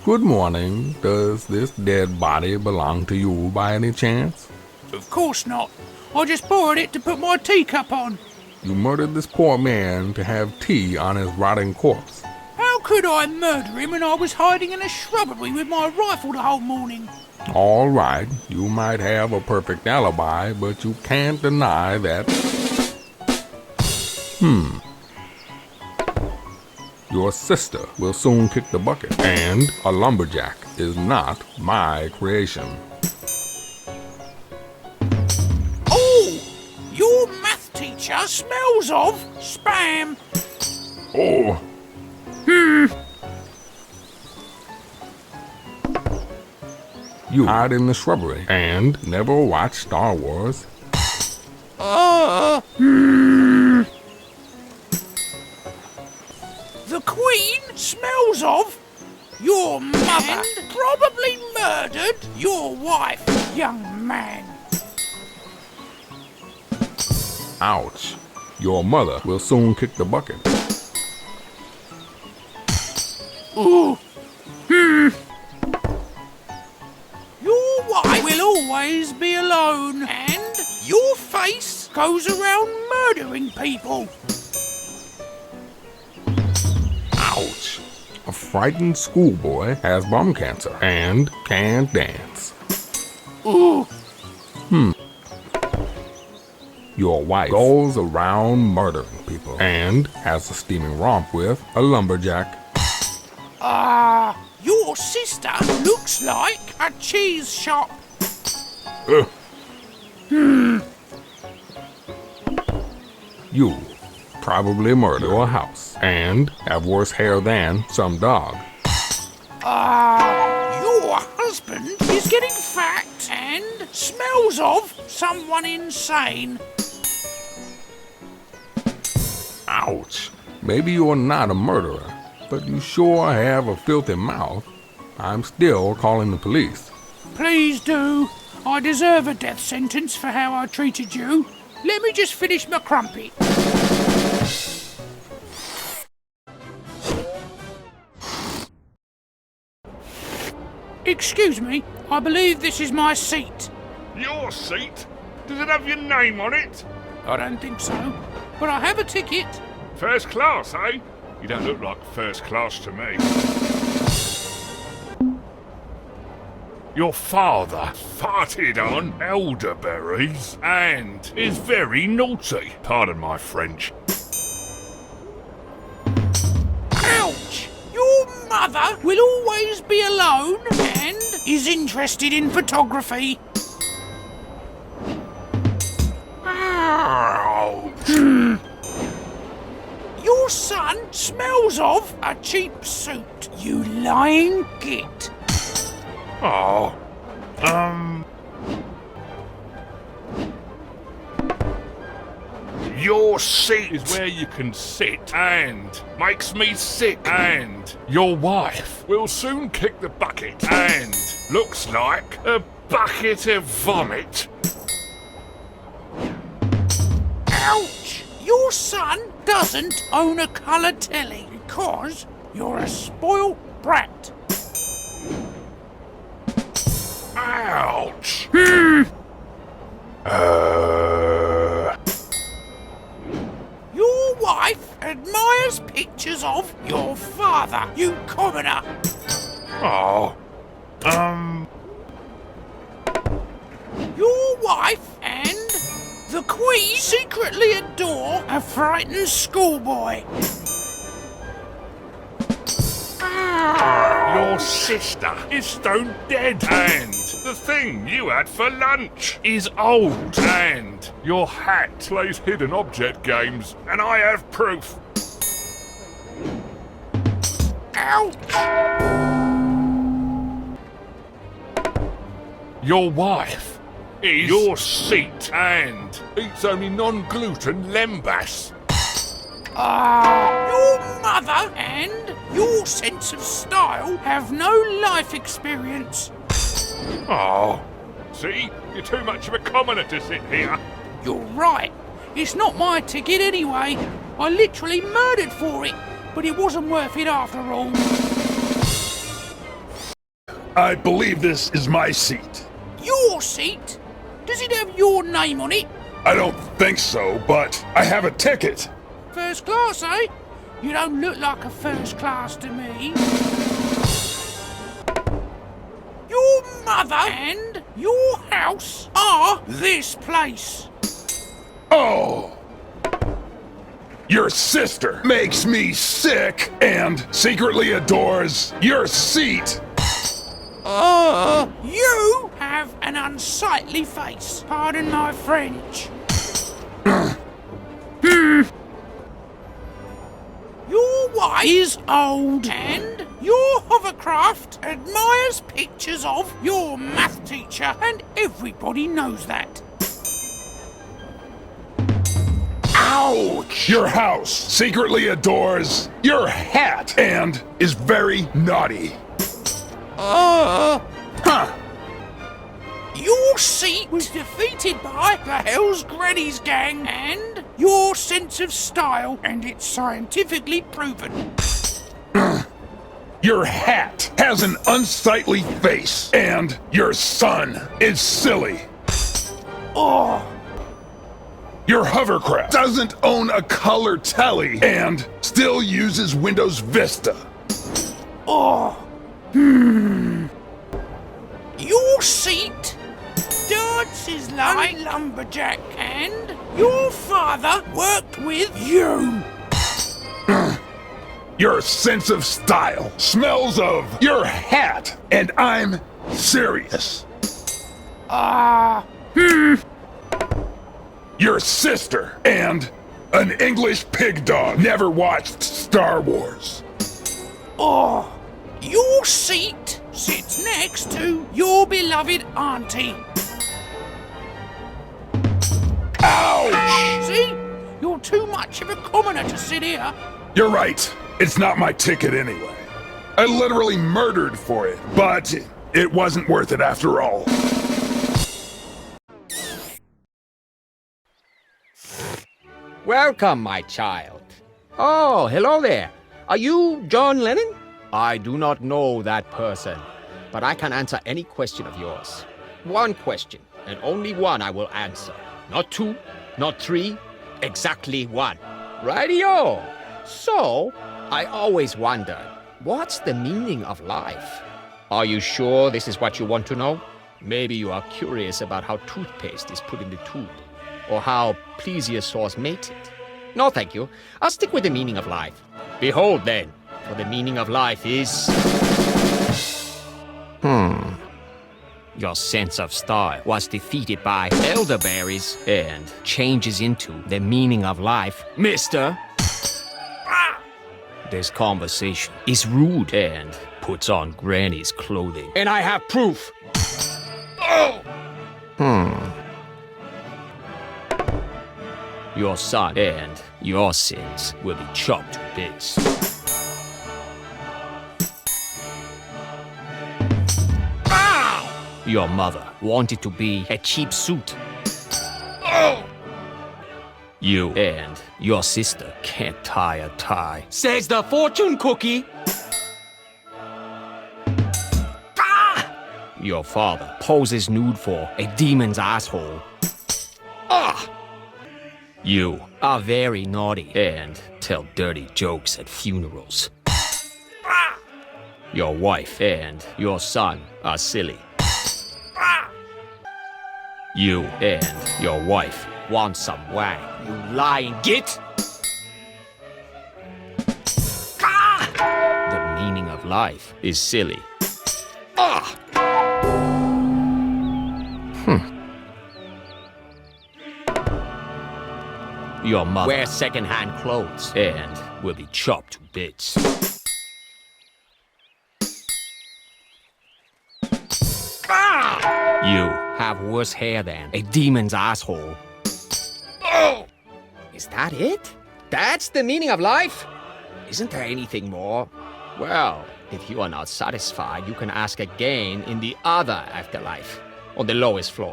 Good morning. Does this dead body belong to you by any chance? Of course not. I just borrowed it to put my teacup on. You murdered this poor man to have tea on his rotting corpse. How could I murder him when I was hiding in a shrubbery with my rifle the whole morning? All right, you might have a perfect alibi, but you can't deny that... Your sister will soon kick the bucket, and a lumberjack is not my creation. Oh! Your math teacher smells of spam. Oh! You hide in the shrubbery and never watch Star Wars. The Queen smells of your mother and probably murdered your wife, young man. Ouch. Your mother will soon kick the bucket. Ooh. Your wife will always be alone, and your face goes around murdering people. Ouch. A frightened schoolboy has bum cancer and can't dance. Ooh. Your wife goes around murdering people and has a steaming romp with a lumberjack. Your sister looks like a cheese shop. You probably murder a house and have worse hair than some dog. Your husband is getting fat and smells of someone insane. Ouch. Maybe you're not a murderer, but you sure have a filthy mouth. I'm still calling the police. Please do. I deserve a death sentence for how I treated you. Let me just finish my crumpet. Excuse me, I believe this is my seat. Your seat? Does it have your name on it? I don't think so, but I have a ticket. First class, eh? You don't look like first class to me. Your father farted on elderberries and is very naughty. Pardon my French. Ouch! Your mother will always be alone and is interested in photography. Ouch! Your son smells of a cheap suit, you lying git. Oh. Your seat is where you can sit and makes me sick, and your wife will soon kick the bucket and looks like a bucket of vomit. Ouch! Your son doesn't own a colour telly because you're a spoilt brat. Ouch! Your wife admires pictures of your father, you commoner. Oh. Your wife and the Queen secretly adore a frightened schoolboy. Your sister is stone dead, and the thing you had for lunch is old, and your hat plays hidden object games, and I have proof. Ouch! Your wife is your seat and eats only non-gluten lembas. Your mother and your sense of style have no life experience. Oh, see? You're too much of a commoner to sit here. You're right. It's not my ticket anyway. I literally murdered for it, but it wasn't worth it after all. I believe this is my seat. Your seat? Does it have your name on it? I don't think so, but I have a ticket. First class, eh? You don't look like a first class to me. Your mother and your house are this place. Oh! Your sister makes me sick and secretly adores your seat. You have an unsightly face. Pardon my French. Your wife is old and your hovercraft admires pictures of your math teacher and everybody knows that. Ouch! Your house secretly adores your hat and is very naughty. Huh. Your seat was defeated by the Hell's Grannies gang and your sense of style, and it's scientifically proven. Your hat has an unsightly face and your son is silly. Oh, Your hovercraft doesn't own a color telly and still uses Windows Vista. your seat dances like a lumberjack, and your father worked with you. Your sense of style smells of your hat, and I'm serious. Your sister and an English pig dog never watched Star Wars. Your seat sits next to your beloved auntie. Ouch! See? You're too much of a commoner to sit here. You're right. It's not my ticket anyway. I literally murdered for it, but it wasn't worth it after all. Welcome, my child. Oh, hello there. Are you John Lennon? I do not know that person, but I can answer any question of yours. One question, and only one I will answer. Not two, not three, exactly one. Radio. So, I always wondered, what's the meaning of life? Are you sure this is what you want to know? Maybe you are curious about how toothpaste is put in the tube, or how plesiosaurs mated. No, thank you. I'll stick with the meaning of life. Behold, then, for the meaning of life is... Your sense of style was defeated by elderberries and changes into the meaning of life, mister. This conversation is rude and puts on Granny's clothing. And I have proof. Your son and your sins will be chopped to bits. Your mother wanted to be a cheap suit. You and your sister can't tie a tie. Says the fortune cookie. Your father poses nude for a demon's asshole. You are very naughty and tell dirty jokes at funerals. Your wife and your son are silly. You and your wife want some wang, you lying git! The meaning of life is silly. Your mother wears second-hand clothes and will be chopped to bits. You have worse hair than a demon's asshole. Is that it? That's the meaning of life? Isn't there anything more? Well, if you are not satisfied, you can ask again in the other afterlife, on the lowest floor.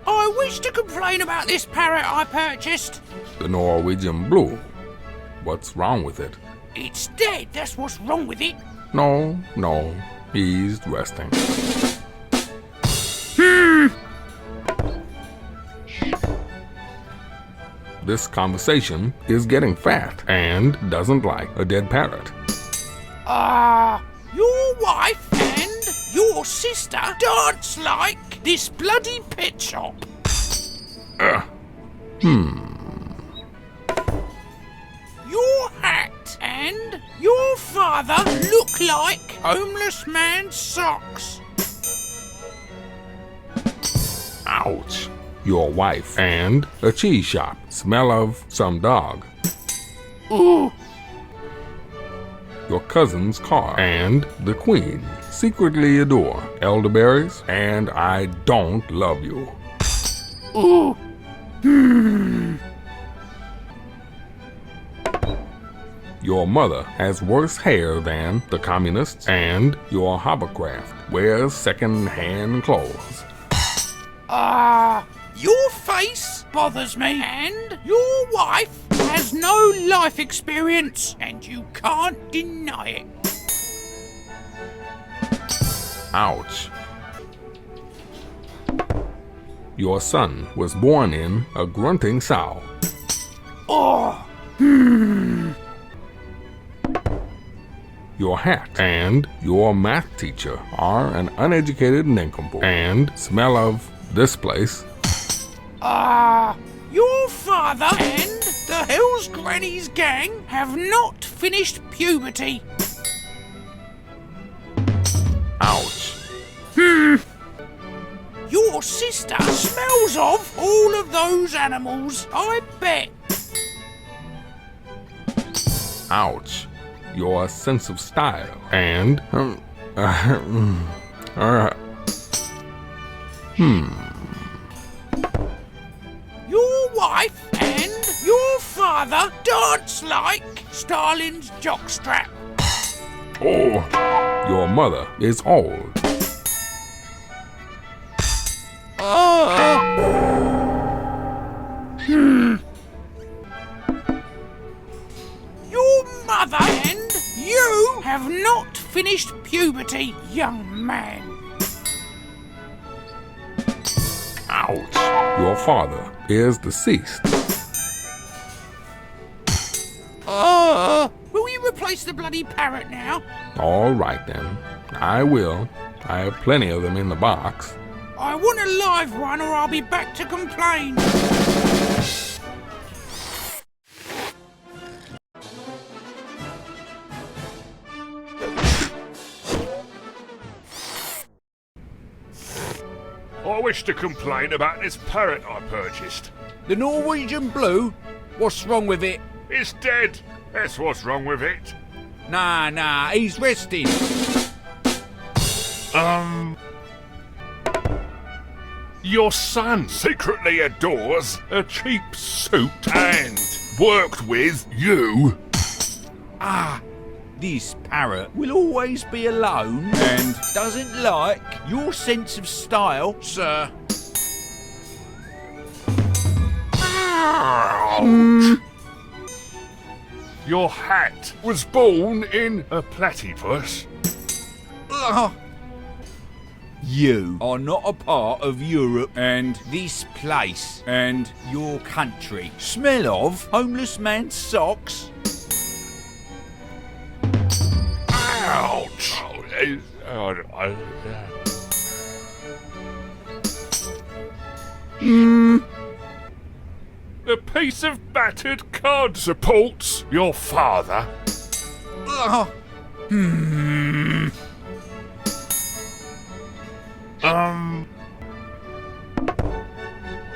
I wish to complain about this parrot I purchased. The Norwegian blue. What's wrong with it? It's dead, that's what's wrong with it. No, he's resting. This conversation is getting fat and doesn't like a dead parrot. Your wife and your sister dance like this bloody pet shop. Your hat and your father look like homeless man's socks. Ouch. Your wife and a cheese shop smell of some dog. Ooh. Your cousin's car and the queen secretly adore elderberries and I don't love you. Ooh. Your mother has worse hair than the communists and your hovercraft wears second-hand clothes. Your face bothers me, and your wife has no life experience, and you can't deny it. Ouch. Your son was born in a grunting sow. Oh. Your hat and your math teacher are an uneducated nincompoop and smell of this place. Your father and the Hell's Granny's gang have not finished puberty. Ouch. Your sister smells of all of those animals, I bet. Ouch. Your sense of style and Your wife and your father dance like Stalin's jockstrap. oh, your mother is old. Your mother and you have not finished puberty, young man. Ouch. Your father is deceased. Will you replace the bloody parrot now? All right then. I will. I have plenty of them in the box. I want a live one or I'll be back to complain. I wish to complain about this parrot I purchased. The Norwegian blue? What's wrong with it? It's dead. That's what's wrong with it. Nah, he's resting. Your son secretly adores a cheap suit and worked with you. This parrot will always be alone and doesn't like your sense of style, sir. Ouch. Your hat was born in a platypus. You are not a part of Europe and this place and your country. Smell of homeless man's socks? Ouch. The piece of battered card supports your father.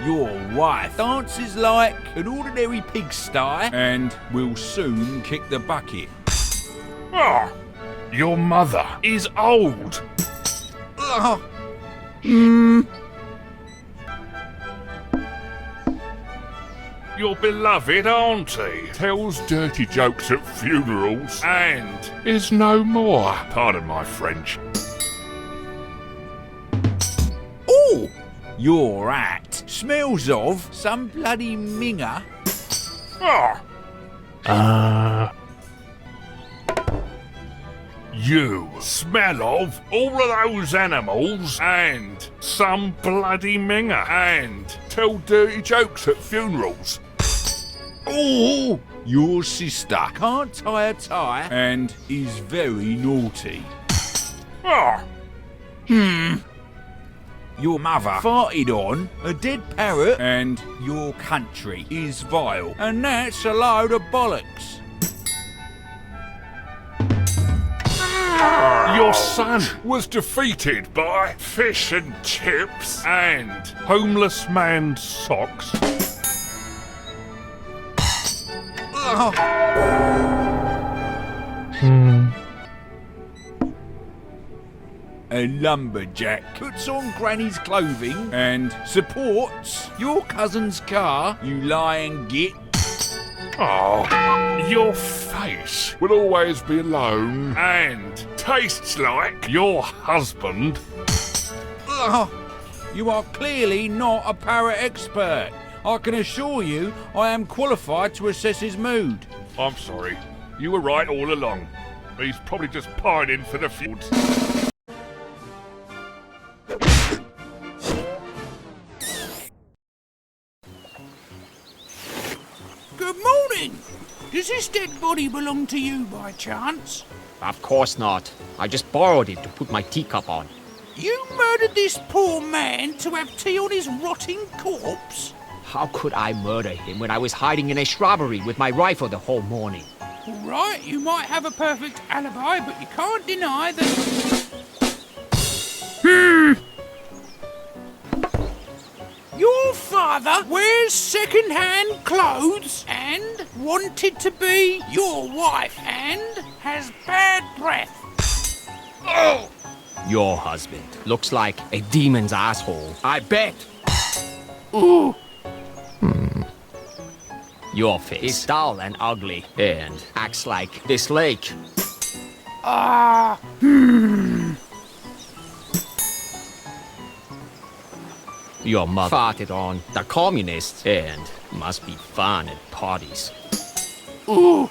Your wife dances like an ordinary pigsty and will soon kick the bucket. Your mother is old. Your beloved auntie tells dirty jokes at funerals and is no more. Pardon my French. Oh, Your hat smells of some bloody minger. You smell of all of those animals and some bloody minger and tell dirty jokes at funerals. Oh, your sister can't tie a tie and is very naughty. Your mother farted on a dead parrot and your country is vile. And that's a load of bollocks. Your son was defeated by fish and chips and homeless man's socks. A lumberjack puts on Granny's clothing and supports your cousin's car, you lying git. Oh, your face will always be alone and tastes like your husband. You are clearly not a parrot expert. I can assure you I am qualified to assess his mood. I'm sorry. You were right all along. He's probably just pining for the fields. Good morning. Does this dead body belong to you by chance? Of course not. I just borrowed it to put my teacup on. You murdered this poor man to have tea on his rotting corpse? How could I murder him when I was hiding in a shrubbery with my rifle the whole morning? All right, you might have a perfect alibi, but you can't deny that... Your father wears second-hand clothes and wanted to be your wife and has bad breath. Oh! Your husband looks like a demon's asshole. I bet. Ooh! Your face is dull and ugly and acts like this lake. Your mother farted on the communists and must be fun at parties. Ooh!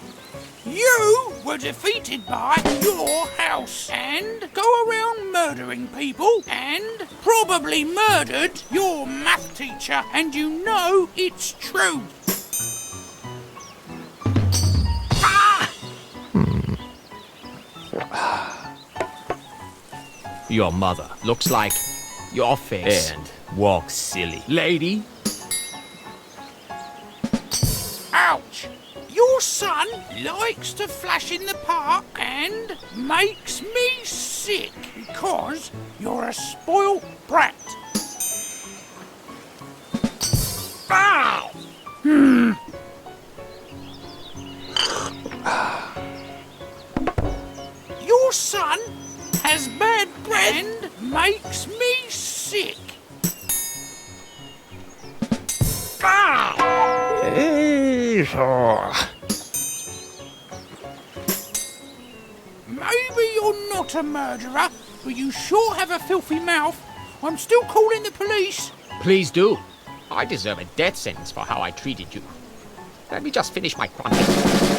You were defeated by your house and go around murdering people and probably murdered your math teacher, and you know it's true. Your mother looks like your face and walks silly. Lady? Ouch! Your son likes to flash in the park and makes me sick because you're a spoiled brat. Ow! Your son has bad breath and makes me sick. Maybe you're not a murderer, but you sure have a filthy mouth. I'm still calling the police. Please do. I deserve a death sentence for how I treated you. Let me just finish my crumpet.